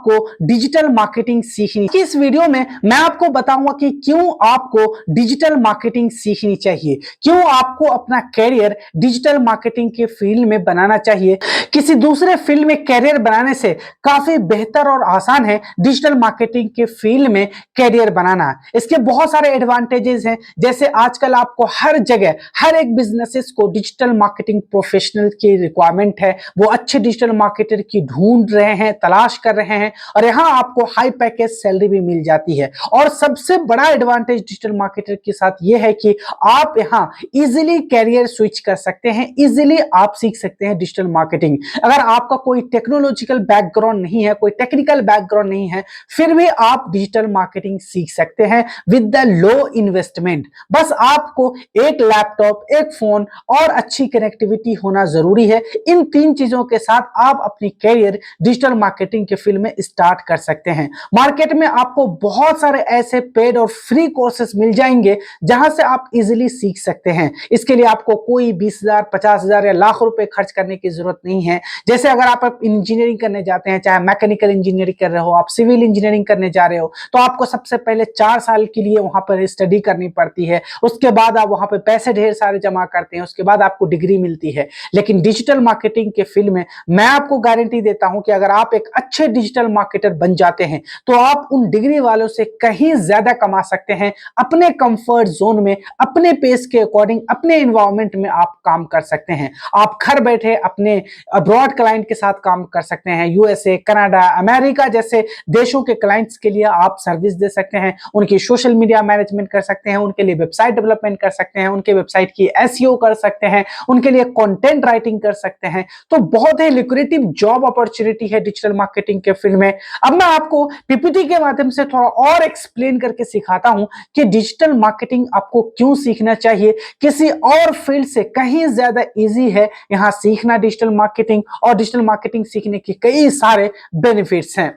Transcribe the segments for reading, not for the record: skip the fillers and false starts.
आपको digital marketing सीखनी। इस वीडियो में मैं आपको बताऊंगा कि क्यों आपको डिजिटल मार्केटिंग सीखनी चाहिए, क्यों आपको अपना कैरियर डिजिटल मार्केटिंग के फील्ड में बनाना चाहिए। किसी दूसरे फील्ड में कैरियर बनाने से काफी बेहतर और आसान है डिजिटल मार्केटिंग के फील्ड में कैरियर बनाना। इसके बहुत सारे एडवांटेजेस हैं, जैसे आजकल आपको हर जगह हर एक बिजनेसेस को डिजिटल मार्केटिंग प्रोफेशनल की रिक्वायरमेंट है। वो अच्छे डिजिटल मार्केटर की ढूंढ रहे हैं, तलाश कर रहे हैं और यहां आपको हाई पैकेज सैलरी भी मिल जाती है। और सबसे बड़ा एडवांटेज डिजिटल मार्केटर के साथ यह है कि आप यहां इजीली कैरियर स्विच कर सकते हैं, इजीली आप सीख सकते हैं डिजिटल मार्केटिंग। अगर आपका कोई टेक्नोलॉजिकल बैकग्राउंड नहीं है, कोई टेक्निकल बैकग्राउंड नहीं है, फिर भी आप डिजिटल मार्केटिंग सीख सकते हैं विद द लो इन्वेस्टमेंट। बस आपको एक लैपटॉप, एक फोन और अच्छी कनेक्टिविटी होना जरूरी है। इन तीन चीजों के साथ आप अपनी कैरियर डिजिटल मार्केटिंग के फील्ड में स्टार्ट कर सकते हैं। मार्केट में आपको बहुत सारे ऐसे पेड और फ्री कोर्सेज मिल जाएंगे जहां से आप इजीली सीख सकते हैं। इसके लिए आपको कोई 20,000, 50,000 या लाख रुपए खर्च करने की जरूरत नहीं है। जैसे अगर आप इंजीनियरिंग करने जाते हैं, चाहे मैकेनिकल इंजीनियरिंग कर रहे हो, आप सिविल इंजीनियरिंग करने जा रहे हो, तो आपको सबसे पहले 4 साल के लिए वहां पर स्टडी करनी पड़ती है। उसके बाद आप वहां पर पैसे ढेर सारे जमा करते हैं, उसके बाद आपको डिग्री मिलती है। लेकिन डिजिटल मार्केटिंग के फील्ड में मैं आपको गारंटी देता हूं कि अगर आप एक अच्छे डिजिटल मार्केटर बन जाते हैं तो आप उन डिग्री वालों से कहीं ज्यादा कमा सकते हैं। अपने कंफर्ट जोन में, अपने पेस के अकॉर्डिंग, अपने एनवायरनमेंट में आप काम कर सकते हैं। आप घर बैठे अपने अब्रॉड क्लाइंट के साथ काम कर सकते हैं। यूएसए, कनाडा, अमेरिका जैसे देशों के क्लाइंट्स के लिए आप सर्विस दे सकते हैं, उनकी सोशल मीडिया मैनेजमेंट कर सकते हैं, उनके लिए वेबसाइट डेवलपमेंट कर सकते हैं, उनके वेबसाइट की एसईओ कर सकते हैं, उनके लिए कंटेंट राइटिंग कर सकते हैं। तो बहुत ही लुक्रेटिव जॉब अपॉर्चुनिटी है डिजिटल मार्केटिंग के फील्ड में। अब मैं आपको पीपीटी के माध्यम से थोड़ा और एक्सप्लेन करके सिखाता हूं कि डिजिटल मार्केटिंग आपको क्यों सीखना चाहिए। किसी और फील्ड से कहीं ज्यादा इजी है यहां सीखना डिजिटल मार्केटिंग, और डिजिटल मार्केटिंग सीखने के कई सारे बेनिफिट्स हैं।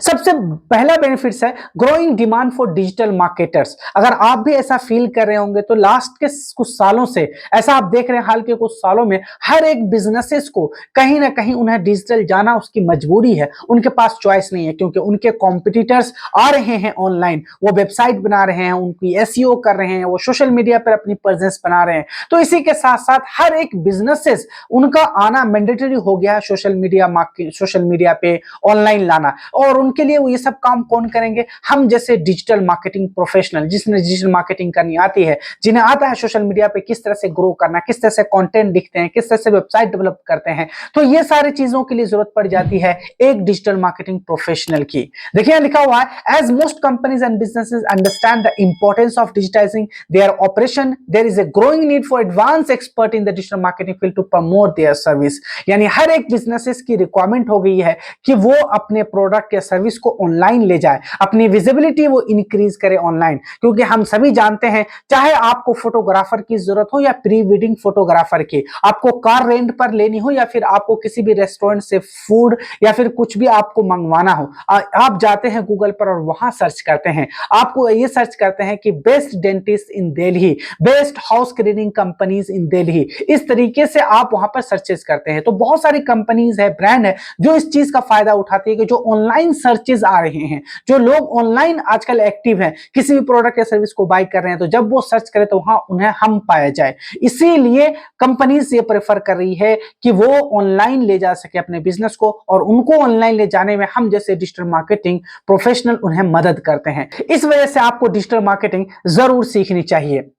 सबसे पहला बेनिफिट्स है growing demand for digital marketers. अगर आप भी ऐसा फील कर रहे होंगे तो लास्ट के कुछ सालों से ऐसा आप देख रहे हैं, हाल के कुछ सालों में हर एक बिजनेसेस को कहीं ना कहीं उन्हें डिजिटल जाना उसकी मजबूरी है। उनके पास चॉइस नहीं है, क्योंकि उनके कॉम्पिटिटर्स आ रहे हैं ऑनलाइन, वो वेबसाइट बना रहे हैं, उनकी एसईओ कर रहे हैं, वो सोशल मीडिया पर अपनी प्रेजेंस बना रहे हैं। तो इसी के साथ साथ हर एक बिजनेसेस उनका आना मैंडेटरी हो गया है सोशल मीडिया पे ऑनलाइन लाना। और उनके लिए वो ये सब काम कौन करेंगे? हम जैसे डिजिटल मार्केटिंग प्रोफेशनल, जिसने डिजिटल मार्केटिंग करनी आती है, जिन्हें आता है सोशल मीडिया पे किस तरह से ग्रो करना, किस तरह से कंटेंट लिखते हैं, किस तरह से वेबसाइट डेवलप करते हैं। तो ये सारी चीजों के लिए जरूरत पड़ जाती है एक डिजिटल मार्केटिंग प्रोफेशनल की। देखिए लिखा हुआ है, as most companies and businesses understand the importance of digitising their operation, there is a growing need for advance expert in the digital marketing field to promote their service. यानी हर एक businesses की requirement हो गई है कि वो अपने प्रोडक्ट या सर्विस को ऑनलाइन ले जाए, अपनी विजिबिलिटी वो इंक्रीज करे ऑनलाइन। क्योंकि हम सभी जानते हैं, चाहे आपको फोटोग्राफर की जरूरत हो या प्री वेडिंग फोटोग्राफर की, आपको कार रेंट पर लेनी हो या फिर आपको किसी भी रेस्टोरेंट से फूड या फिर कुछ भी आपको मंगवाना हो, आप जाते हैं गूगल पर और वहां सर्च करते हैं। आपको ये सर्च करते हैं कि best dentist in Delhi, best house cleaning companies in Delhi. इस तरीके से आप वहां पर सर्चेस करते हैं। तो बहुत सारी कंपनीज है, ब्रांड है जो इस चीज का फायदा उठाती है कि जो ऑनलाइन सर्चेस आ रहे हैं, जो लोग ऑनलाइन आजकल एक्टिव हैं, किसी भी प्रोडक्ट या सर्विस को बाय कर रहे हैं, तो जब वो सर्च करें तो वहां उन्हें हम पाया जाए। इसीलिए कंपनीज ये प्रेफर कर रही है कि वो ऑनलाइन ले जा सके अपने बिजनेस को, और उनको ऑनलाइन ले जाने में हम जैसे डिजिटल मार्केटिंग प्रोफेशनल उन्हें मदद करते हैं। इस वजह से आपको डिजिटल मार्केटिंग जरूर सीखनी चाहिए।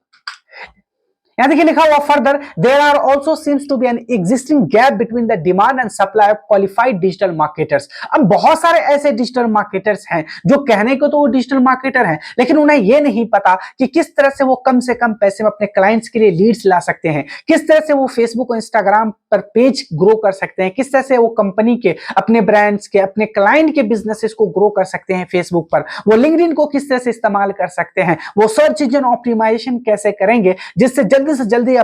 यहां देखिए लिखा हुआ further, there are also seems to be an existing gap between the demand and supply of qualified digital marketers. अब बहुत सारे ऐसे डिजिटल मार्केटर्स हैं जो कहने को तो वो डिजिटल मार्केटर हैं, लेकिन उन्हें ये नहीं पता कि किस तरह से वो कम से कम पैसे में अपने क्लाइंट्स के लिए लीड्स ला सकते हैं, किस तरह से वो फेसबुक और इंस्टाग्राम पर पेज ग्रो कर सकते हैं, किस तरह से वो कंपनी के, अपने ब्रांड्स के, अपने क्लाइंट के बिजनेसेस को ग्रो कर सकते हैं फेसबुक पर, वो लिंक्डइन को किस तरह से इस्तेमाल कर सकते हैं, वो सर्च इंजन ऑप्टिमाइजेशन कैसे करेंगे जिससे जल्दी जल्दी से जल्दी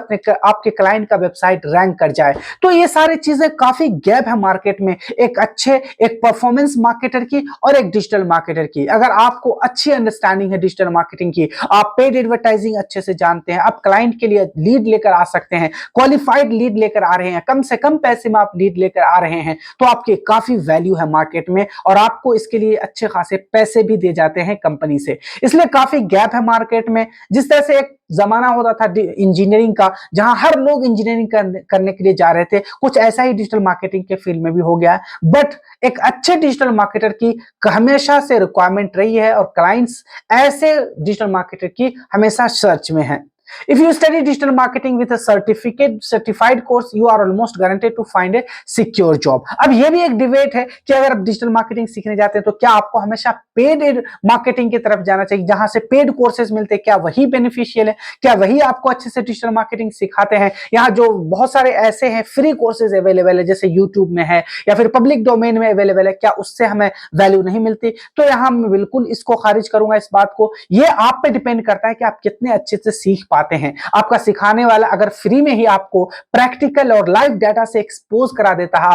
आपके क्लाइंट का वेबसाइट रैंक कर जाए। तो ये सारी चीजें काफी गैप है मार्केट में, एक परफॉर्मेंस मार्केटर की और एक डिजिटल मार्केटर की। अगर आपको अच्छी अंडरस्टैंडिंग है डिजिटल मार्केटिंग की, आप पेड एडवर्टाइजिंग अच्छे से जानते हैं, आप क्लाइंट के लिए लीड लेकर आ सकते हैं, क्वालिफाइड लीड लेकर आ रहे हैं, कम से कम पैसे में आप लीड लेकर आ रहे हैं, तो आपके काफी वैल्यू है मार्केट में और आपको इसके लिए अच्छे खासे पैसे भी दे जाते हैं कंपनी से। इसलिए काफी गैप है मार्केट में। जिस तरह से एक जमाना होता था इंजीनियरिंग का, जहां हर लोग इंजीनियरिंग करने के लिए जा रहे थे, कुछ ऐसा ही डिजिटल मार्केटिंग के फील्ड में भी हो गया है। बट एक अच्छे डिजिटल मार्केटर की हमेशा से रिक्वायरमेंट रही है और क्लाइंट्स ऐसे डिजिटल मार्केटर की हमेशा सर्च में है। If you study digital marketing with a certified course, you are almost guaranteed to find a secure job. अब ये भी एक डिबेट है कि अगर आप डिजिटल मार्केटिंग सीखने जाते हैं तो क्या आपको हमेशा पेड मार्केटिंग की तरफ जाना चाहिए, जहां से पेड कोर्सेज मिलते हैं, क्या वही बेनिफिशियल है, क्या वही आपको अच्छे से डिजिटल मार्केटिंग सिखाते हैं? यहाँ जो बहुत सारे ऐसे हैं फ्री कोर्सेज अवेलेबल है, जैसे यूट्यूब में है या फिर पब्लिक डोमेन में अवेलेबल है, क्या उससे हमें वैल्यू नहीं मिलती? तो यहाँ मैं बिल्कुल इसको खारिज करूंगा, इस बात को। ये आप पे डिपेंड करता है कि आप कितने अच्छे से सीख पाते हैं। आपका सिखाने वाला अगर फ्री में ही आपको प्रैक्टिकल और लाइव डाटा से एक्सपोज करा देता है,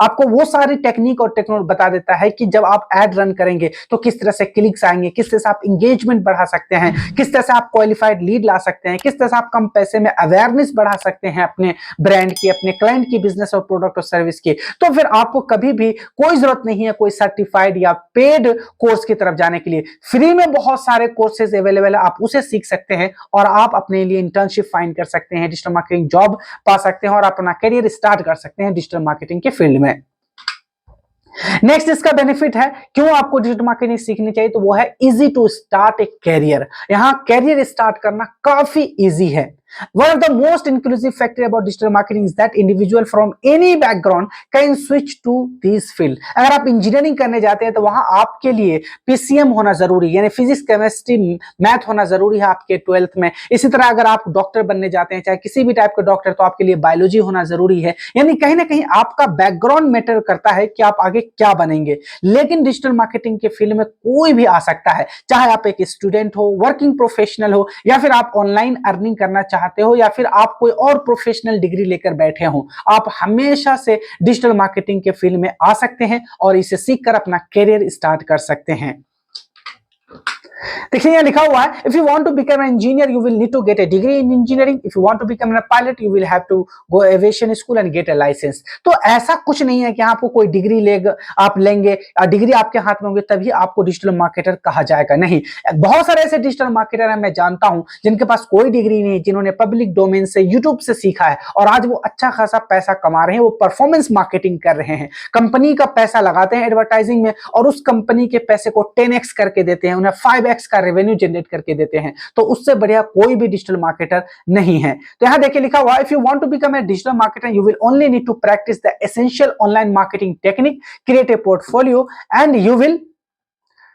आपको वो सारी टेक्निक और टेक्नोलॉजी बता देता है कि जब आप एड रन करेंगे तो किस तरह से क्लिक्स आएंगे, किस तरह से आप इंगेजमेंट बढ़ा सकते हैं, किस तरह से आप क्वालिफाइड लीड ला सकते हैं, किस तरह से आप कम पैसे में अवेयरनेस बढ़ा सकते हैं अपने ब्रांड की, अपने क्लाइंट की, बिजनेस और प्रोडक्ट और सर्विस की, तो फिर आपको कभी भी कोई जरूरत नहीं है कोई सर्टिफाइड या पेड कोर्स की तरफ जाने के लिए। फ्री में बहुत सारे कोर्सेज अवेलेबल है, आप उसे सीख सकते हैं और आप अपने लिए इंटर्नशिप फाइंड कर सकते हैं, डिजिटल मार्केटिंग जॉब पा सकते हैं और अपना करियर स्टार्ट कर सकते हैं डिजिटल मार्केटिंग के फील्ड में। नेक्स्ट इसका बेनिफिट है क्यों आपको डिजिटल मार्केटिंग सीखनी चाहिए, तो वो है easy to start a career. यहां कैरियर स्टार्ट करना काफी इजी है। One of the most inclusive factor about digital marketing is that individual from any background can switch to this field. अगर आप इंजीनियरिंग करने जाते हैं तो वहां आपके लिए पीसीएम होना जरूरी है, यानी फिजिक्स केमिस्ट्री मैथ होना जरूरी है आपके 12th में। इसी तरह अगर आप डॉक्टर बनने जाते हैं, चाहे किसी भी टाइप के डॉक्टर, तो आपके लिए बायोलॉजी होना जरूरी है। यानी कहीं ना कहीं आपका बैकग्राउंड मैटर करता है कि आप आगे क्या बनेंगे। लेकिन डिजिटल मार्केटिंग के फील्ड में कोई भी आ सकता है, चाहे आप एक स्टूडेंट हो, वर्किंग प्रोफेशनल हो, या फिर आप ऑनलाइन अर्निंग करना चाहते हो, या फिर आप कोई और प्रोफेशनल डिग्री लेकर बैठे हो, आप हमेशा से डिजिटल मार्केटिंग के फील्ड में आ सकते हैं और इसे सीखकर अपना करियर स्टार्ट कर सकते हैं। देखिए यहाँ लिखा हुआ है, if you want to become an engineer you will need to get a degree in engineering, if you want to become a pilot you will have to go aviation school and get a licence. तो ऐसा कुछ नहीं है कि आपको कोई degree आप लेंगे, डिग्री आपके हाथ में होगी तभी आपको डिजिटल मार्केटर कहा जाएगा, नहीं। बहुत सारे ऐसे डिजिटल मार्केटर हैं, मैं जानता हूं, जिनके पास कोई डिग्री नहीं, जिन्होंने पब्लिक डोमेन से, यूट्यूब से सीखा है और आज वो अच्छा खासा पैसा कमा रहे हैं। वो परफॉर्मेंस मार्केटिंग कर रहे हैं, कंपनी का पैसा लगाते हैं एडवर्टाइजिंग में और उस कंपनी के पैसे को 10x करके देते हैं, उन्हें 5x का रेवेन्यू जनरेट करके देते हैं। तो उससे बढ़िया कोई भी डिजिटल मार्केटर नहीं है। तो यहां देखिए लिखा हुआ, if you want to become a digital marketer you will only need to practise the essential online marketing technique, create a portfolio and you will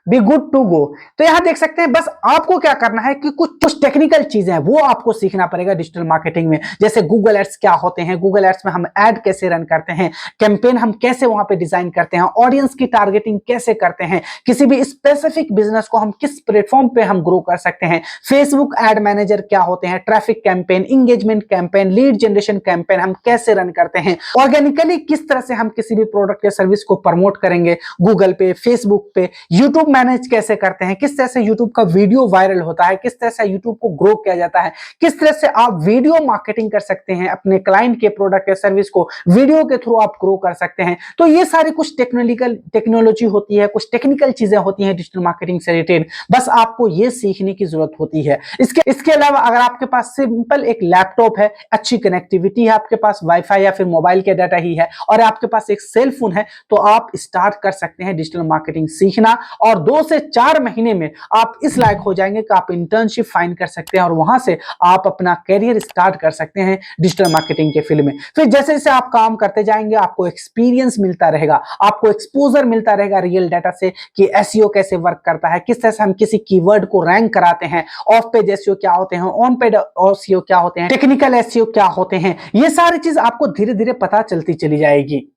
be good to go. तो यहां देख सकते हैं, बस आपको क्या करना है कि कुछ टेक्निकल चीजें हैं वो आपको सीखना पड़ेगा डिजिटल मार्केटिंग में। जैसे गूगल एड्स क्या होते हैं, गूगल एड्स में हम ऐड कैसे रन करते हैं, कैंपेन हम कैसे वहां पे डिजाइन करते हैं, ऑडियंस की टारगेटिंग कैसे करते हैं, किसी भी स्पेसिफिक बिजनेस को हम किस प्लेटफॉर्म पे हम ग्रो कर सकते हैं, फेसबुक एड मैनेजर क्या होते हैं, traffic campaign, engagement campaign, lead generation campaign हम कैसे रन करते हैं, ऑर्गेनिकली किस तरह से हम किसी भी प्रोडक्ट या सर्विस को प्रमोट करेंगे गूगल पे, फेसबुक पे, यूट्यूब मैनेज कैसे करते हैं, किस तरह से यूट्यूब का वीडियो वायरल होता है, किस तरह से यूट्यूब को ग्रो किया जाता है, किस तरह से आप वीडियो मार्केटिंग कर सकते हैं, अपने क्लाइंट के प्रोडक्ट या सर्विस को वीडियो के थ्रू आप ग्रो कर सकते हैं। तो ये सारी कुछ टेक्नोलॉजी होती है, कुछ टेक्निकल चीजें होती हैं डिजिटल मार्केटिंग से रिलेटेड, बस आपको ये सीखने की जरूरत होती है। इसके अलावा अगर आपके पास सिंपल एक लैपटॉप है, अच्छी कनेक्टिविटी है, आपके पास वाईफाई या फिर मोबाइल के डाटा ही है और आपके पास एक सेल फोन है, तो आप स्टार्ट कर सकते हैं डिजिटल मार्केटिंग सीखना और 2 से 4 महीने में आप इस लायक हो जाएंगे कि आप इंटर्नशिप फाइंड कर सकते हैं और वहां से आप अपना करियर स्टार्ट कर सकते हैं डिजिटल मार्केटिंग के फील्ड में। फिर जैसे जैसे आप काम करते जाएंगे आपको एक्सपीरियंस मिलता रहेगा, आपको एक्सपोजर मिलता रहेगा रियल डाटा से कि एसईओ कैसे वर्क करता है, किस तरह से हम किसी कीवर्ड को रैंक कराते हैं, ऑफ पेज एसईओ क्या होते हैं, ऑन पेज एसईओ क्या होते हैं, टेक्निकल एसईओ क्या होते हैं। ये सारी चीज आपको धीरे धीरे पता चलती चली जाएगी।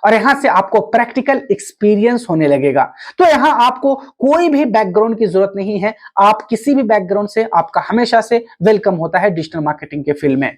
और यहां से आपको प्रैक्टिकल एक्सपीरियंस होने लगेगा। तो यहां आपको कोई भी बैकग्राउंड की जरूरत नहीं है, आप किसी भी बैकग्राउंड से आपका हमेशा से वेलकम होता है डिजिटल मार्केटिंग के फील्ड में।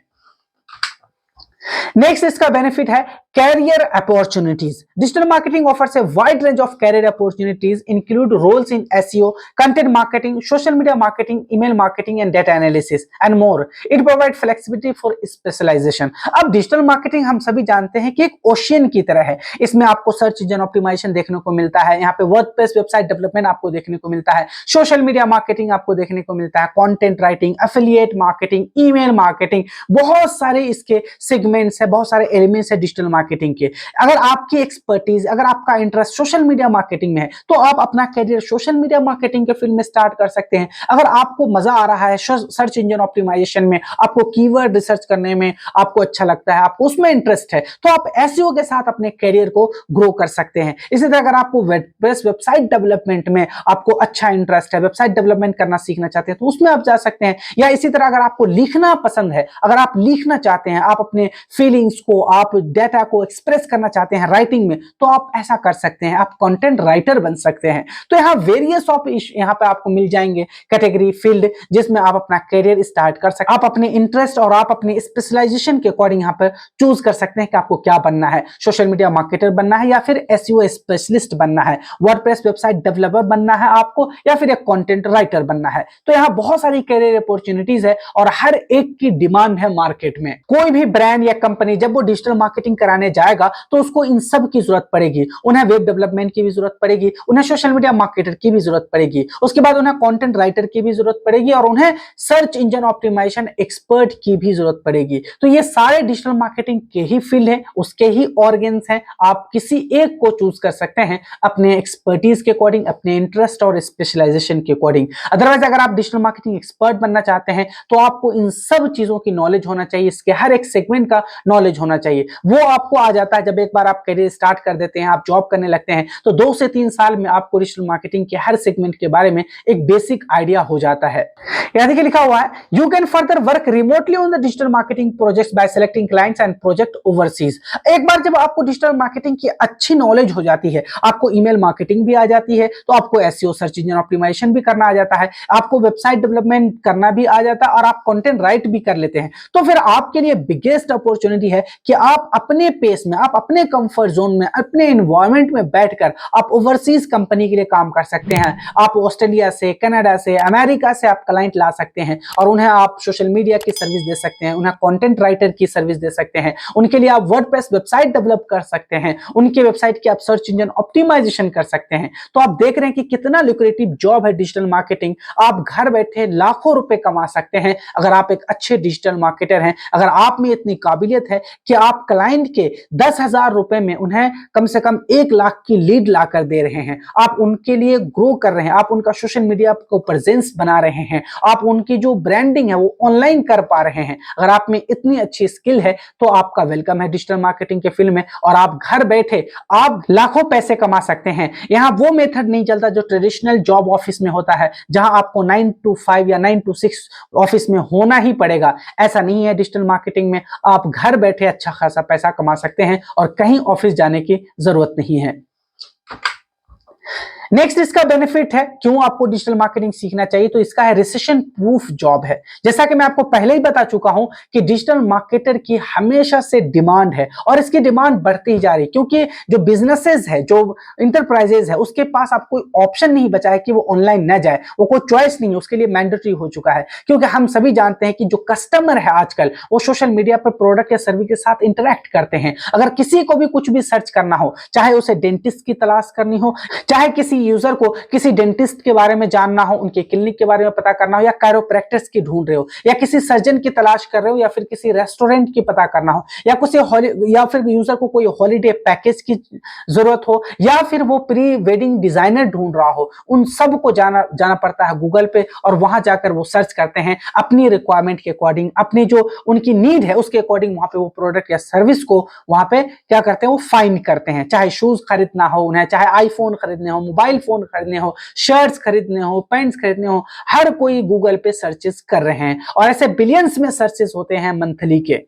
नेक्स्ट इसका बेनिफिट है career opportunities. Digital marketing offers a wide range of career opportunities include roles in SEO, content marketing, social media marketing, email marketing and data analysis and more. It provide flexibility for specialisation. अब digital marketing हम सभी जानते हैं कि एक ocean की तरह है। इसमें आपको सर्च इंजन ऑप्टिमाइजेशन देखने को मिलता है, यहाँ पे वर्डप्रेस वेबसाइट डेवलपमेंट आपको देखने को मिलता है, सोशल मीडिया मार्केटिंग आपको देखने को मिलता है, content writing, affiliate marketing, email marketing, बहुत सारे इसके सेगमेंट्स है, बहुत सारे एलिमेंट्स है डिजिटल मार्केटिंग के। अगर आपकी एक्सपर्टीज, अगर आपका इंटरेस्ट सोशल मीडिया मार्केटिंग में है तो आप अपना करियर सोशल मीडिया मार्केटिंग के फील्ड में स्टार्ट कर सकते हैं। अगर आपको मजा आ रहा है सर्च इंजन ऑप्टिमाइजेशन में, आपको कीवर्ड रिसर्च करने में आपको अच्छा लगता है, आपको उसमें इंटरेस्ट है, तो आप एसईओ के साथ अपने करियर को ग्रो कर सकते हैं। इसी तरह अगर आपको वर्डप्रेस वेबसाइट डेवलपमेंट में आपको अच्छा इंटरेस्ट है, वेबसाइट डेवलपमेंट करना सीखना चाहते हैं, तो उसमें आप जा सकते हैं। या इसी तरह अगर आपको लिखना पसंद है, अगर आप लिखना चाहते हैं, आप अपने फीलिंग्स को, आप डेटा को एक्सप्रेस करना चाहते हैं राइटिंग में, तो आप ऐसा कर सकते हैं, आप कंटेंट राइटर बन सकते हैं। तो यहाँ वेरियस ऑफ यहाँ पे आपको मिल जाएंगे कैटेगरी, फील्ड, जिसमें आप अपना करियर स्टार्ट कर सकते हैं। आप अपने इंटरेस्ट और आप अपने स्पेशलाइजेशन के अकॉर्डिंग यहाँ पर चूज कर सकते हैं कि आपको क्या बनना है, सोशल मीडिया मार्केटर बनना है या फिर एसईओ स्पेशलिस्ट बनना है, वर्डप्रेस वेबसाइट डेवलपर बनना है आपको, या फिर एक कंटेंट राइटर बनना है। तो यहाँ बहुत सारी करियर अपॉर्चुनिटीज है और हर एक की डिमांड है मार्केट में। कोई भी ब्रांड या कंपनी जब वो डिजिटल मार्केटिंग कराने जाएगा तो उसको इन सब की जरूरत पड़ेगी। उन्हें वेब डेवलपमेंट की भी जरूरत पड़ेगी, उन्हें सोशल मीडिया मार्केटर की भी जरूरत पड़ेगी, उसके बाद उन्हें कंटेंट राइटर की भी जरूरत पड़ेगी और उन्हें सर्च इंजन ऑप्टिमाइजेशन एक्सपर्ट की भी जरूरत पड़ेगी। तो ये सारे डिजिटल मार्केटिंग के ही फील्ड है, उसके ही ऑर्गन्स हैं। आप किसी एक को चूज कर सकते हैं अपने एक्सपर्टीज के अकॉर्डिंग, अपने इंटरेस्ट और स्पेशलाइजेशन के अकॉर्डिंग। अदरवाइज अगर आप डिजिटल मार्केटिंग एक्सपर्ट बनना चाहते हैं तो आपको इन सब चीजों की नॉलेज होना चाहिए, इसके हर एक सेगमेंट का नॉलेज होना चाहिए। वो आपको आ जाता है जब एक बार आप करियर स्टार्ट कर देते हैं, आप जॉब करने लगते हैं, तो 2 से 3 साल में आपको डिजिटल मार्केटिंग के हर सेगमेंट के बारे में एक बेसिक आइडिया हो जाता है। यहां देखिए लिखा हुआ है, you can further work remotely on the digital marketing projects bye selecting clients and project overseas. एक बार जब आपको डिजिटल मार्केटिंग की अच्छी नॉलेज हो जाती है, आपको ईमेल मार्केटिंग भी आ जाती है, तो आपको एसईओ सर्च इंजन ऑप्टिमाइजेशन भी करना आ जाता है, आपको वेबसाइट डेवलपमेंट करना भी आ जाता है और आप कंटेंट राइट भी कर लेते हैं, तो फिर आपके लिए बिगेस्ट अपॉर्चुनिटी है कि आप अपने पेस में, आप अपने कंफर्ट जोन में, अपने एनवायरनमेंट में बैठकर आप ओवरसीज कंपनी के लिए काम कर सकते हैं। आप ऑस्ट्रेलिया से, कनाडा से, अमेरिका से आप क्लाइंट ला सकते हैं और उन्हें आप सोशल मीडिया की सर्विस दे सकते हैं, उन्हें कंटेंट राइटर की सर्विस दे सकते हैं, उनके लिए आप वर्डप्रेस वेबसाइट डेवलप कर सकते हैं, उनके वेबसाइट की आप सर्च इंजन ऑप्टिमाइजेशन कर सकते हैं। तो आप देख रहे हैं कि कितना लुक्रेटिव जॉब है डिजिटल मार्केटिंग। आप घर बैठे लाखों रुपए कमा सकते हैं अगर आप एक अच्छे डिजिटल मार्केटर हैं, अगर आप में इतनी काबिलियत है कि आप क्लाइंट के 10,000 रुपए में उन्हें कम से कम 1 लाख की लीड ला कर दे रहे हैं, आप उनके लिए ग्रो कर रहे हैं, आप उनका सोशल मीडिया को प्रेजेंस बना रहे हैं, आप उनकी जो ब्रांडिंग है वो ऑनलाइन कर पा रहे हैं। अगर आप में इतनी अच्छी स्किल है तो आपका वेलकम है डिजिटल मार्केटिंग के फील्ड में और आप घर बैठे आप लाखों पैसे कमा सकते हैं। यहाँ वो मेथड नहीं चलता जो ट्रेडिशनल जॉब ऑफिस में होता है, जहां आपको 9 to 5 या 9 to 6 ऑफिस में होना ही पड़ेगा। ऐसा नहीं है, डिजिटल मार्केटिंग में आप घर बैठे अच्छा खासा पैसा कमा सकते हैं और कहीं ऑफिस जाने की जरूरत नहीं है। नेक्स्ट इसका बेनिफिट है क्यों आपको डिजिटल मार्केटिंग सीखना चाहिए, तो इसका है रिसेशन प्रूफ जॉब है। जैसा कि मैं आपको पहले ही बता चुका हूं कि डिजिटल मार्केटर की हमेशा से डिमांड है और इसकी डिमांड बढ़ती ही जा रही है, क्योंकि जो बिजनेसेस है, जो इंटरप्राइजेज है, उसके पास अब कोई ऑप्शन नहीं बचा है कि वो ऑनलाइन न जाए, वो कोई चॉइस नहीं है, उसके लिए मैंडेटरी हो चुका है। क्योंकि हम सभी जानते हैं कि जो कस्टमर है आजकल वो सोशल मीडिया पर प्रोडक्ट या सर्विस के साथ इंटरेक्ट करते हैं। अगर किसी को भी कुछ भी सर्च करना हो, चाहे उसे डेंटिस्ट की तलाश करनी हो, चाहे किसी यूजर को किसी डेंटिस्ट के बारे में जानना हो, उनके क्लिनिक के बारे में पता करना हो, या कायरोप्रैक्टिस की ढूंढ रहे हो, या किसी सर्जन की तलाश कर रहे हो, या फिर किसी रेस्टोरेंट की पता करना हो, या फिर यूजर को कोई हॉलीडे पैकेज की जरूरत हो, या फिर वो प्री वेडिंग डिजाइनर ढूंढ रहा हो, उन सब को जाना पड़ता है गूगल पे और वहां जाकर वो सर्च करते हैं अपनी रिक्वायरमेंट के अकॉर्डिंग, अपनी जो उनकी नीड है उसके अकॉर्डिंग वहां पे वो प्रोडक्ट या सर्विस को वहां पे क्या करते हैं, वो फाइंड करते हैं। चाहे शूज खरीदना हो उन्हें, चाहे आईफोन खरीदने हो, मोबाइल फोन खरीदने हो, शर्ट्स खरीदने हो, पैंट्स खरीदने हो, हर कोई गूगल पे सर्चेस कर रहे हैं और ऐसे बिलियंस में सर्चेस होते हैं मंथली के।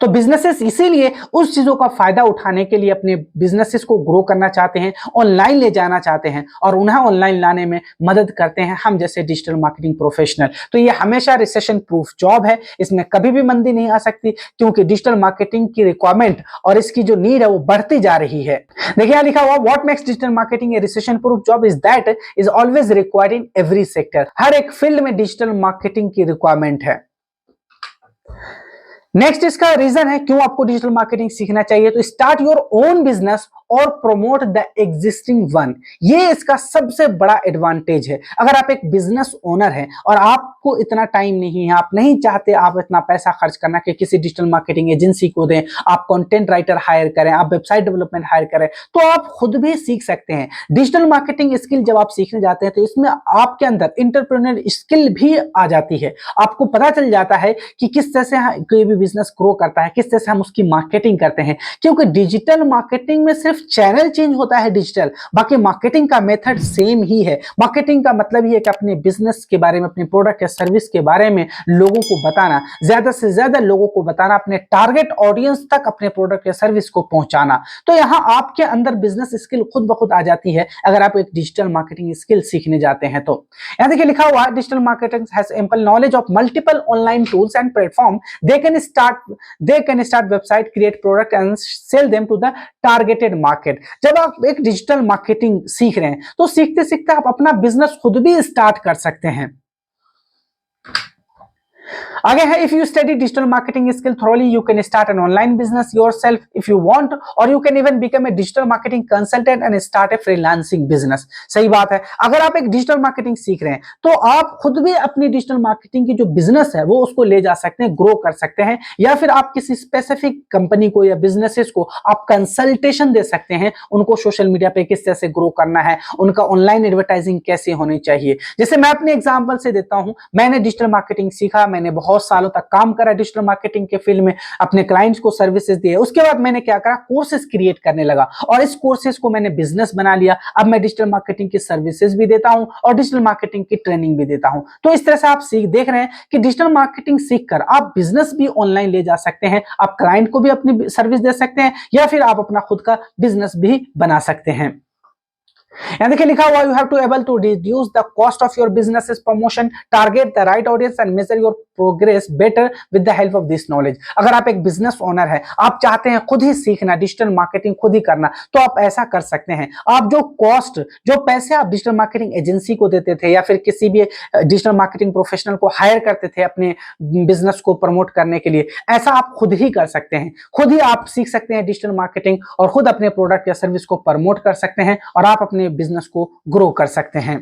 तो बिजनेसेस इसीलिए उस चीजों का फायदा उठाने के लिए अपने बिजनेसेस को ग्रो करना चाहते हैं, ऑनलाइन ले जाना चाहते हैं और उन्हें ऑनलाइन लाने में मदद करते हैं हम जैसे डिजिटल मार्केटिंग प्रोफेशनल। तो ये हमेशा रिसेशन प्रूफ जॉब है, इसमें कभी भी मंदी नहीं आ सकती क्योंकि डिजिटल मार्केटिंग की रिक्वायरमेंट और इसकी जो नीड है वो बढ़ती जा रही है। देखिए यहां लिखा हुआ what makes digital marketing a recession proof job is that is always required in every sector. हर एक फील्ड में डिजिटल मार्केटिंग की रिक्वायरमेंट है। नेक्स्ट इसका रीजन है क्यों आपको डिजिटल मार्केटिंग सीखना चाहिए, तो स्टार्ट योर ओन बिजनेस और प्रमोट द एग्जिस्टिंग वन। ये इसका सबसे बड़ा एडवांटेज है। अगर आप एक बिजनेस ओनर हैं और आपको इतना टाइम नहीं है, आप नहीं चाहते आप इतना पैसा खर्च करना कि किसी डिजिटल मार्केटिंग एजेंसी को दें, आप कंटेंट राइटर हायर करें, आप वेबसाइट डेवलपमेंट हायर करें, तो आप खुद भी सीख सकते हैं। डिजिटल मार्केटिंग स्किल जब आप सीखने जाते हैं तो इसमें आपके अंदर एंटरप्रेन्योर स्किल भी आ जाती है। आपको पता चल जाता है कि किस तरह से कोई भी बिजनेस ग्रो करता है, किस तरह से हम उसकी मार्केटिंग करते हैं, क्योंकि डिजिटल मार्केटिंग में सिर्फ चैनल चेंज होता है डिजिटल, बाकी मार्केटिंग का मेथड सेम ही है। मार्केटिंग का मतलब ही है कि अपने बिजनेस के बारे में, अपने प्रोडक्ट या सर्विस के बारे में लोगों को बताना, ज्यादा से ज्यादा लोगों को बताना, अपने टारगेट ऑडियंस तक अपने प्रोडक्ट या सर्विस को पहुंचाना। तो यहां आपके अंदर बिजनेस स्किल खुद ब खुद आ जाती है अगर आप एक डिजिटल मार्केटिंग स्किल सीखने जाते हैं। तो यहां देखिए लिखा हुआ है digital marketing has ample knowledge of multiple online tools and platform. They can start website, create product and sell them to the targeted market. जब आप एक डिजिटल मार्केटिंग सीख रहे हैं तो सीखते सीखते आप अपना बिजनेस खुद भी स्टार्ट कर सकते हैं। आगे है if you study digital marketing skill thoroughly you can start an online business yourself if you want, और you can even become a digital marketing consultant and start a freelancing business. सही बात है, अगर आप एक डिजिटल मार्केटिंग सीख रहे हैं तो आप खुद भी अपनी डिजिटल मार्केटिंग की जो बिजनेस है वो उसको ले जा सकते हैं, ग्रो कर सकते हैं, या फिर आप किसी स्पेसिफिक कंपनी को या बिजनेसेस को आप कंसल्टेशन दे सकते हैं, उनको सोशल मीडिया पे किस तरह से ग्रो करना है, उनका ऑनलाइन एडवर्टाइजिंग कैसे होनी चाहिए। जैसे मैं अपने एग्जांपल से देता हूं, मैंने डिजिटल मार्केटिंग सीखा, मैंने बहुत सालों तक काम करा डिजिटल मार्केटिंग के फील्ड में, अपने क्लाइंट्स को सर्विसेज दिए। उसके बाद मैंने क्या करा, कोर्सेज क्रिएट करने लगा और इस कोर्सेज को मैंने बिजनेस बना लिया। अब मैं डिजिटल मार्केटिंग की सर्विसेज भी देता हूं और डिजिटल मार्केटिंग की ट्रेनिंग भी देता हूं। तो इस तरह से आप देख रहे हैं कि डिजिटल मार्केटिंग सीखकर आप बिजनेस भी ऑनलाइन ले जा सकते हैं, आप क्लाइंट को भी अपनी सर्विस दे सकते हैं, या फिर आप अपना खुद का बिजनेस भी बना सकते हैं। यहां देखिए लिखा हुआ you have to able to reduce the cost of your business promotion, target the right audience and measure your progress better with the help of this knowledge. अगर आप एक बिजनेस ओनर है, आप चाहते हैं खुद ही सीखना, डिजिटल मार्केटिंग खुद ही करना, तो आप ऐसा कर सकते हैं। आप जो पैसे आप डिजिटल मार्केटिंग एजेंसी को देते थे या फिर किसी भी डिजिटल मार्केटिंग प्रोफेशनल को हायर करते थे अपने बिजनेस को प्रमोट करने के लिए, ऐसा आप खुद ही कर सकते हैं। खुद ही आप सीख सकते हैं डिजिटल मार्केटिंग और खुद अपने प्रोडक्ट या सर्विस को प्रमोट कर सकते हैं और आप अपने बिजनेस को ग्रो कर सकते हैं।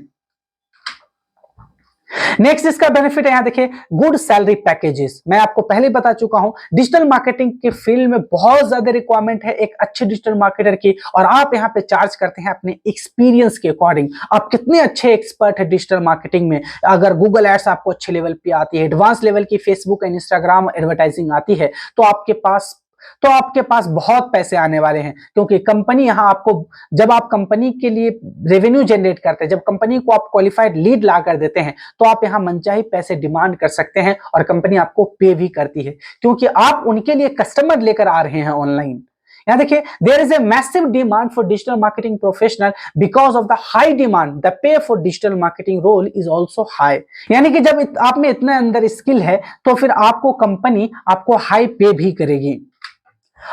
नेक्स्ट इसका बेनिफिट है, यहां देखिए गुड सैलरी पैकेजेस। मैं आपको पहले बता चुका हूं डिजिटल मार्केटिंग के फील्ड में बहुत ज्यादा रिक्वायरमेंट है एक अच्छे डिजिटल मार्केटर की, और आप यहां पे चार्ज करते हैं अपने एक्सपीरियंस के अकॉर्डिंग। आप कितने अच्छे एक्सपर्ट है डिजिटल मार्केटिंग में। अगर गूगल एड्स आपको अच्छे लेवल पे आती है, एडवांस लेवल की फेसबुक एंड इंस्टाग्राम एडवर्टाइजिंग आती है, तो आपके पास बहुत पैसे आने वाले हैं, क्योंकि कंपनी यहां आपको, जब आप कंपनी के लिए रेवेन्यू जनरेट करते हैं, जब कंपनी को आप क्वालिफाइड लीड ला कर देते हैं, तो आप यहां मनचाही पैसे डिमांड कर सकते हैं और कंपनी आपको पे भी करती है, क्योंकि आप उनके लिए कस्टमर लेकर आ रहे हैं ऑनलाइन। यहां देखिए there is a massive demand for digital marketing professional because of the high demand the pay for digital marketing role is also high. यानी कि जब आप में इतना अंदर स्किल है तो फिर आपको कंपनी आपको हाई पे भी करेगी।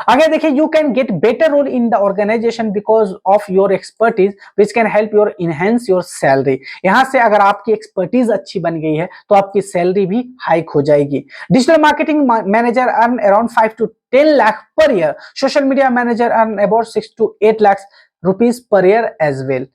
आगे देखिए you can get better role in the organisation because of your expertise which can help your enhance your salary. यहां से अगर आपकी एक्सपर्टीज अच्छी बन गई है तो आपकी सैलरी भी हाइक हो जाएगी। Digital marketing manager earn around 5 to 10 lakh per year, social media manager earn about 6 to 8 lakh rupees per year as well.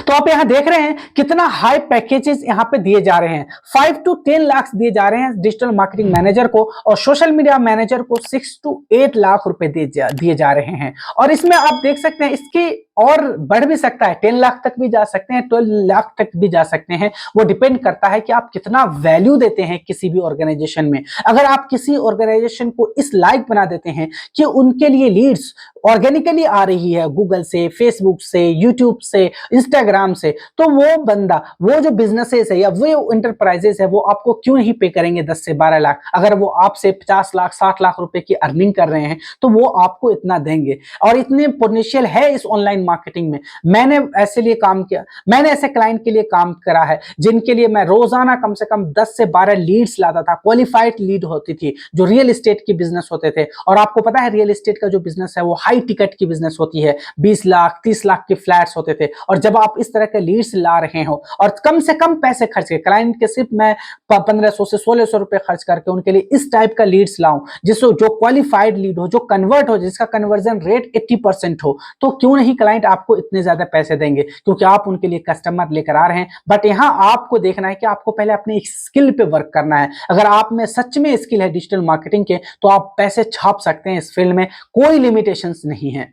तो आप यहां देख रहे हैं कितना हाई पैकेजेस यहां पे दिए जा रहे हैं। 5 to 10 लाख दिए जा रहे हैं डिजिटल मार्केटिंग मैनेजर को, और सोशल मीडिया मैनेजर को 6 to 8 लाख रुपए दिए जा रहे हैं। और इसमें आप देख सकते हैं इसकी और बढ़ भी सकता है, 10 लाख तक भी जा सकते हैं, 12 लाख तक भी जा सकते हैं। वो डिपेंड करता है कि आप कितना वैल्यू देते हैं किसी भी ऑर्गेनाइजेशन में। अगर आप किसी ऑर्गेनाइजेशन को इस लायक बना देते हैं कि उनके लिए लीड्स ऑर्गेनिकली आ रही है, गूगल से, फेसबुक से, यूट्यूब से, इंस्टाग्राम से, तो वो बंदा, वो जो बिजनेसेस है या वो इंटरप्राइजेस है, वो आपको क्यों नहीं पे करेंगे 10 से 12 लाख। अगर वो आपसे 50 लाख 60 लाख रुपए की अर्निंग कर रहे हैं तो वो आपको इतना देंगे। और इतने पोटेंशियल है इस ऑनलाइन मार्केटिंग में। मैंने ऐसे लिए काम किया, मैंने ऐसे क्लाइंट के लिए काम करा है जिनके लिए मैं रोजाना कम से कम 10 से 12 लीड्स लाता था। क्वालिफाइड लीड होती थी जो रियल एस्टेट की बिजनेस होते थे। और आपको पता है रियल एस्टेट का जो बिजनेस है वो हाई टिकट की बिजनेस होती है, 20 लाख 30 लाख के फ्लैट्स होते थे। और जब आप इस तरह के लीड्स ला रहे हो और कम से कम पैसे खर्च के, क्लाइंट के सिर्फ मैं 1500 से 1600 रुपए खर्च करके उनके लिए इस टाइप का लीड्स लाऊं जिससे जो क्वालिफाइड लीड हो, जो कन्वर्ट हो, जिसका कन्वर्जन रेट 80% हो, तो क्यों नहीं क्लाइंट आपको इतने ज्यादा पैसे देंगे, क्योंकि आप उनके लिए कस्टमर लेकर आ रहे हैं। बट यहां आपको देखना है कि आपको पहले अपने स्किल पे वर्क करना है। अगर आप में सच में स्किल है डिजिटल मार्केटिंग के तो आप पैसे छाप सकते हैं, इस फील्ड में कोई लिमिटेशंस नहीं है।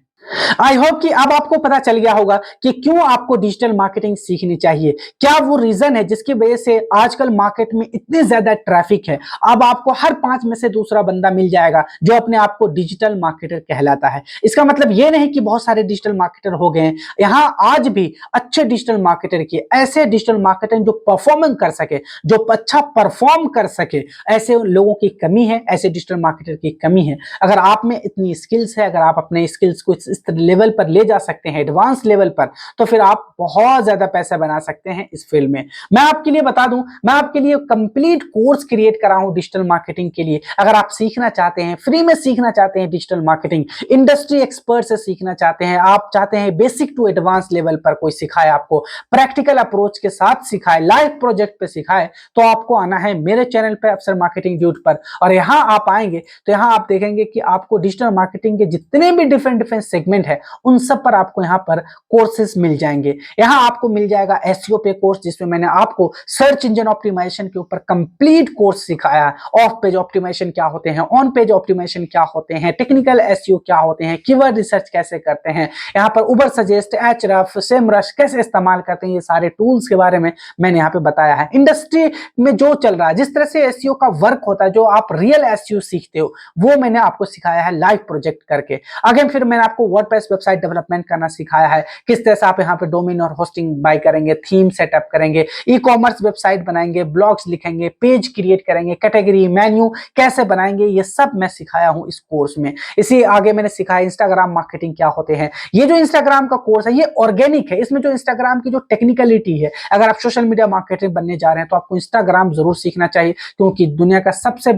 आई होप कि अब आपको पता चल गया होगा कि क्यों आपको डिजिटल मार्केटिंग सीखनी चाहिए। क्या वो रीजन है जिसकी वजह से आजकल मार्केट में इतनी ज्यादा ट्रैफिक है। अब आपको हर 5 में से दूसरा बंदा मिल जाएगा जो अपने आप को डिजिटल मार्केटर कहलाता है। इसका मतलब ये नहीं कि बहुत सारे डिजिटल मार्केटर हो गए हैं, यहां आज भी अच्छे डिजिटल मार्केटर की, ऐसे डिजिटल मार्केटर जो परफॉर्मेंस कर सके, जो अच्छा परफॉर्म कर सके, ऐसे लोगों की कमी है, ऐसे डिजिटल मार्केटर की कमी है। अगर आप में इतनी स्किल्स है, अगर आप अपने स्किल्स को इस लेवल पर ले जा सकते हैं, एडवांस लेवल पर, तो फिर आप बहुत ज्यादा पैसा बना सकते हैं इस फील्ड में। मैं आपके लिए बता दूं, मैं आपके लिए कंप्लीट कोर्स क्रिएट करा हूं डिजिटल मार्केटिंग के लिए। अगर आप सीखना चाहते हैं, फ्री में सीखना चाहते हैं डिजिटल मार्केटिंग, इंडस्ट्री एक्सपर्ट से सीखना चाहते हैं, आप चाहते हैं बेसिक टू एडवांस लेवल पर कोई सिखाए, आपको प्रैक्टिकल अप्रोच के साथ सिखाए, लाइव प्रोजेक्ट पे सिखाए, तो आपको आना है मेरे चैनल पे अफसर मार्केटिंग ड्यूट पर। और यहां आप आएंगे तो यहां आप देखेंगे कि आपको डिजिटल मार्केटिंग के जितने भी डिफरेंट डिफरेंट सेगमेंट है उन सब पर आपको यहां पर कोर्सेज मिल जाएंगे। यहां आपको मिल जाएगा एसईओ पे कोर्स, जिसमें मैंने आपको सर्च इंजन ऑप्टिमाइजेशन के ऊपर कंप्लीट कोर्स सिखाया है। ऑफ पेज ऑप्टिमाइजेशन क्या होते हैं, ऑन पेज ऑप्टिमाइजेशन क्या होते हैं, टेक्निकल एसईओ क्या होते हैं, कीवर्ड रिसर्च कैसे करते हैं, यहां पर उबर सजेस्ट, एचरफ, सेमरश कैसे इस्तेमाल करते हैं, ये सारे टूल्स के बारे में मैंने यहां पे बताया है। इंडस्ट्री में जो चल रहा है, जिस तरह से एसईओ का वर्क होता है, जो आप रियल एसईओ सीखते हो, वो मैंने आपको सिखाया है लाइव प्रोजेक्ट करके। आगे फिर मैंने आपको वर्डप्रेस वेबसाइट डेवलपमेंट करना सिखाया है, किस तरह से आप यहाँ पे डोमेन और होस्टिंग बाय करेंगे, थीम सेटअप करेंगे, ई कॉमर्स वेबसाइट बनाएंगे, ब्लॉग्स लिखेंगे, पेज क्रिएट करेंगे, कैटेगरी मेन्यू कैसे बनाएंगे, ये सब मैं सिखाया हूं इस कोर्स में। इसी आगे मैंने सिखाया इंस्टाग्राम मार्केटिंग क्या होते हैं। ये जो इंस्टाग्राम का कोर्स है ये ऑर्गेनिक है, इसमें जो इंस्टाग्राम की जो टेक्निकलिटी है, अगर आप सोशल मीडिया मार्केटिंग बनने जा रहे हैं तो आपको इंस्टाग्राम जरूर सीखना चाहिए, क्योंकि दुनिया का सबसे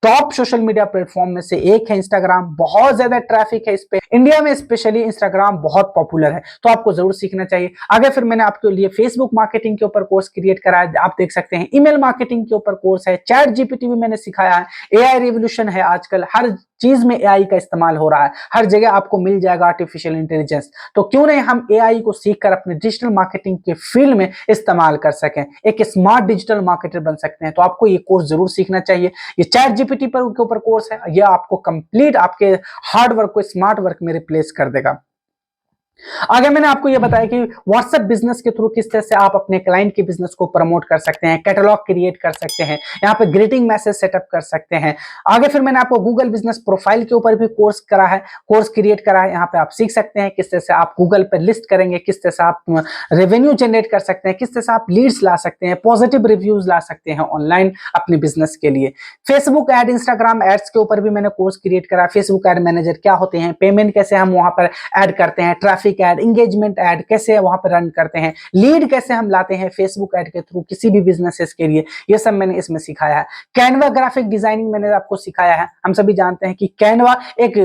टॉप सोशल मीडिया प्लेटफॉर्म में से एक है इंस्टाग्राम। बहुत ज्यादा ट्रैफिक है इस पे, इंडिया में स्पेशली इंस्टाग्राम बहुत पॉपुलर है, तो आपको जरूर सीखना चाहिए। आगे फिर मैंने आपके लिए फेसबुक मार्केटिंग के ऊपर कोर्स क्रिएट करा है, आप देख सकते हैं। ईमेल मार्केटिंग के ऊपर कोर्स है, चैट जीपीटी भी मैंने सिखाया है। एआई रिवोल्यूशन है आजकल, हर चीज में एआई का इस्तेमाल हो रहा है, हर जगह आपको मिल जाएगा आर्टिफिशियल इंटेलिजेंस। तो क्यों नहीं हम एआई को सीखकर अपने डिजिटल मार्केटिंग के फील्ड में इस्तेमाल कर सकें, एक स्मार्ट डिजिटल मार्केटर बन सकते हैं। तो आपको ये कोर्स जरूर सीखना चाहिए। ये चैट जीपीटी पर के ऊपर कोर्स है, ये आपको कंप्लीट आपके हार्ड वर्क को स्मार्ट वर्क में रिप्लेस कर देगा। आगे मैंने आपको यह बताया कि व्हाट्सएप बिजनेस के थ्रू किस तरह से आप अपने क्लाइंट के बिजनेस को प्रमोट कर सकते हैं, कैटलॉग क्रिएट कर सकते हैं, यहाँ पे ग्रीटिंग मैसेज सेटअप कर सकते हैं। आगे फिर मैंने आपको गूगल बिजनेस प्रोफाइल के ऊपर भी कोर्स करा है, कोर्स क्रिएट करा है। यहाँ पे आप सीख सकते हैं किस तरह से आप गूगल पर लिस्ट करेंगे, किस तरह से आप रेवेन्यू जनरेट कर सकते हैं, किस तरह से आप लीड्स ला सकते हैं, पॉजिटिव रिव्यूज ला सकते हैं ऑनलाइन अपने बिजनेस के लिए। फेसबुक एड, इंस्टाग्राम एड्स के ऊपर भी मैंने कोर्स क्रिएट करा। फेसबुक एड मैनेजर क्या होते हैं, पेमेंट कैसे हम वहां पर एड करते हैं, ट्रैफिक एड, एंगेजमेंट ऐड कैसे वहां पर रन करते हैं, लीड कैसे हम लाते हैं फेसबुक ऐड के थ्रू किसी भी बिजनेसेस के लिए, ये सब मैंने इसमें सिखाया है। कैनवा ग्राफिक डिजाइनिंग मैंने आपको सिखाया है। हम सभी जानते हैं कि कैनवा एक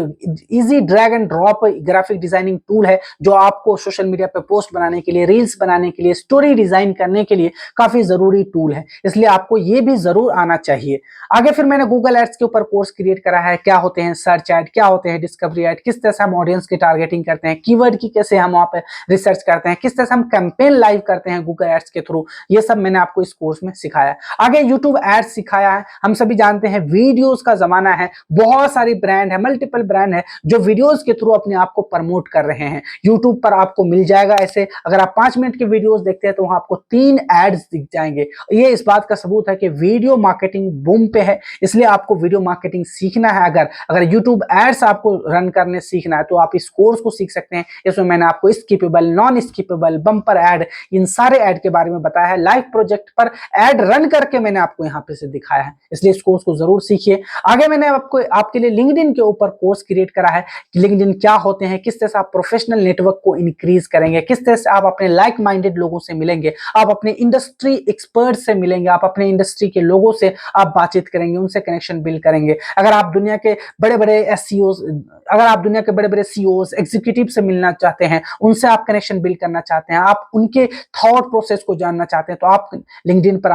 easy drag and drop graphic designing tool है जो आपको सोशल मीडिया पे पोस्ट बनाने के लिए, रील्स बनाने के लिए, स्टोरी डिजाइन करने के लिए काफी जरूरी टूल है, इसलिए आपको ये भी जरूर आना चाहिए। आगे फिर मैंने गूगल एड्स के ऊपर कोर्स क्रिएट करा है, क्या होते हैं सर्च ऐड, क्या होते हैं डिस्कवरी ऐड, किस तरह से हम ऑडियंस की टारगेटिंग करते हैं, कीवर्ड की तरीके से हम वहाँ पे रिसर्च करते हैं, किस तरह से हम कैंपेन लाइव करते हैं गूगल एड्स के थ्रू, ये सब मैंने आपको इस कोर्स में सिखाया है। आगे यूट्यूब एड्स सिखाया है। हम सभी जानते हैं वीडियोस का जमाना है, बहुत सारी ब्रांड है, मल्टीपल ब्रांड है जो वीडियोस के थ्रू अपने आप को प्रमोट कर रहे हैं। यूट्यूब पर आपको मिल जाएगा ऐसे, अगर आप 5 मिनट के वीडियोस देखते हैं तो वहां आपको 3 एड्स दिख जाएंगे। ये इस बात का सबूत है कि वीडियो मार्केटिंग बूम पे है, इसलिए आपको वीडियो मार्केटिंग सीखना है। अगर यूट्यूब एड्स आपको रन करने सीखना है तो आप इस कोर्स को सीख सकते हैं। इसमें मैंने आपको skippable, non skippable, bumper ad, इन सारे एड के बारे में बताया है। लाइव प्रोजेक्ट पर एड रन करके मैंने आपको यहाँ पे से दिखाया है, इसलिए इस कोर्स को जरूर सीखिए। आगे मैंने आपको आपके लिए लिंक्डइन के ऊपर कोर्स क्रिएट करा है कि लिंक्डइन क्या होते हैं, किस तरह से आप प्रोफेशनल नेटवर्क को इंक्रीज करेंगे, किस तरह से आप अपने लाइक माइंडेड लोगों से मिलेंगे, आप अपने इंडस्ट्री एक्सपर्ट से मिलेंगे, आप अपने इंडस्ट्री के लोगों से आप बातचीत करेंगे, उनसे कनेक्शन बिल्ड करेंगे। अगर आप दुनिया के बड़े-बड़े एसईओस, अगर आप दुनिया के बड़े-बड़े सीईओस, एग्जीक्यूटिव से मिलना चाहते हैं, उनसे आप कनेक्शन बिल्ड करना चाहते हैं, आप उनके थॉट प्रोसेस को जानना चाहते हैं, तो आप लिंक्डइन पर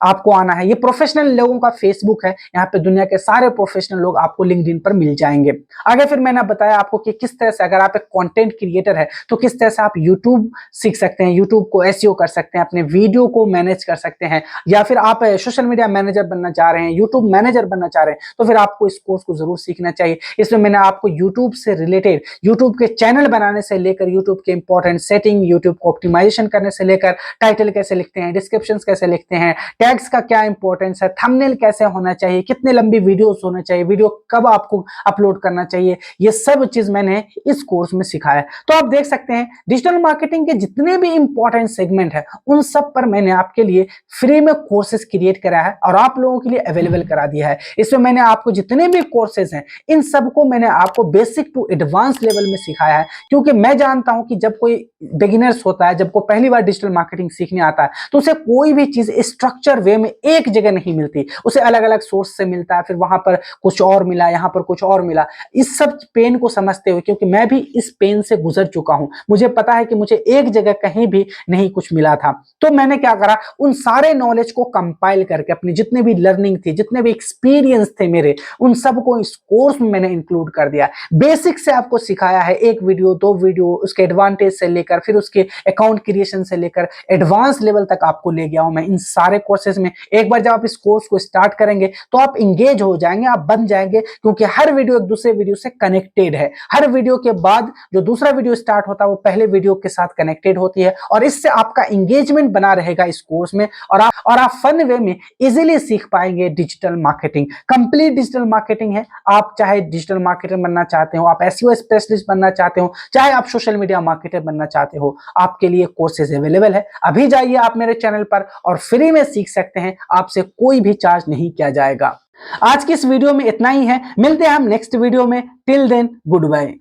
आपको आना है। ये प्रोफेशनल लोगों का फेसबुक है, यहाँ पे दुनिया के सारे प्रोफेशनल लोग आपको लिंक्डइन पर मिल जाएंगे। आगे फिर मैंने बताया आपको कि किस तरह से अगर आप एक कंटेंट क्रिएटर है तो किस तरह से आप यूट्यूब सीख सकते हैं, यूट्यूब को एसईओ कर सकते हैं, अपने वीडियो को मैनेज कर सकते हैं, या फिर आप सोशल मीडिया मैनेजर बनना चाह रहे हैं, यूट्यूब मैनेजर बनना चाह रहे हैं, तो फिर आपको इस कोर्स को जरूर सीखना चाहिए। इसमें मैंने आपको यूट्यूब से रिलेटेड, यूट्यूब के चैनल बनाने से लेकर, यूट्यूब के इंपॉर्टेंट सेटिंग, यूट्यूब को ऑप्टिमाइजेशन करने से लेकर, टाइटल कैसे लिखते हैं, डिस्क्रिप्शन कैसे लिखते हैं, टैग्स का क्या इंपॉर्टेंस है, थंबनेल कैसे होना चाहिए, कितने लंबी वीडियोस होना चाहिए, वीडियो कब आपको अपलोड करना चाहिए, ये सब चीज मैंने इस कोर्स में सिखाया है। तो आप देख सकते हैं डिजिटल मार्केटिंग के जितने भी इंपॉर्टेंट सेगमेंट है उन सब पर मैंने आपके लिए फ्री में कोर्सेज क्रिएट करा है और आप लोगों के लिए अवेलेबल करा दिया है। इसमें मैंने आपको जितने भी कोर्सेज हैं इन सबको मैंने आपको बेसिक टू एडवांस लेवल में सिखाया है, क्योंकि मैं जानता हूं कि जब कोई बिगिनर्स होता है, जब कोई पहली बार डिजिटल मार्केटिंग सीखने आता है तो उसे कोई भी चीज स्ट्रक्चर वे में एक जगह नहीं मिलती, उसे अलग अलग सोर्स से मिलता है, फिर वहां पर कुछ और मिला, यहाँ पर कुछ और मिला। इस सब पेन को समझते हुए, क्योंकि मैं भी इस पेन से गुजर चुका हूं, मुझे पता है कि मुझे एक जगह कहीं भी नहीं कुछ मिला था, तो मैंने क्या करा, उन सारे नॉलेज को कंपाइल करके अपनी जितने भी लर्निंग थी, जितने भी एक्सपीरियंस थे मेरे, उन सबको इस कोर्स में मैंने इंक्लूड कर दिया। बेसिक से आपको सिखाया है, 1 वीडियो 2 वीडियो, उसके एडवांटेज से लेकर फिर उसके अकाउंट क्रिएशन से लेकर एडवांस लेवल तक आपको ले गया हूं मैं इन सारे कोर्सेज में। एक बार जब आप इस कोर्स को स्टार्ट करेंगे तो आप इंगेज हो जाएंगे, आप बन जाएंगे, क्योंकि हर वीडियो एक दूसरे वीडियो से कनेक्टेड है। हर वीडियो के बाद जो दूसरा वीडियो स्टार्ट होता है वो पहले वीडियो के साथ कनेक्टेड होती है, और इससे आपका इंगेजमेंट बना रहेगा इस कोर्स में, और आप फन वे में इजीली सीख पाएंगे digital marketing. Complete digital marketing है। आप चाहे डिजिटल मार्केटर बनना चाहते हो, आप एसईओ स्पेशलिस्ट बनना चाहते हो, चाहे आप सोशल मीडिया मार्केटर बनना चाहते हो, आपके लिए कोर्सेज अवेलेबल है। अभी जाइए आप मेरे चैनल पर और फ्री में सीख सकते हैं, आपसे कोई भी चार्ज नहीं किया जाएगा। आज की इस वीडियो में इतना ही है, मिलते हैं हम नेक्स्ट वीडियो में। Till then good bye.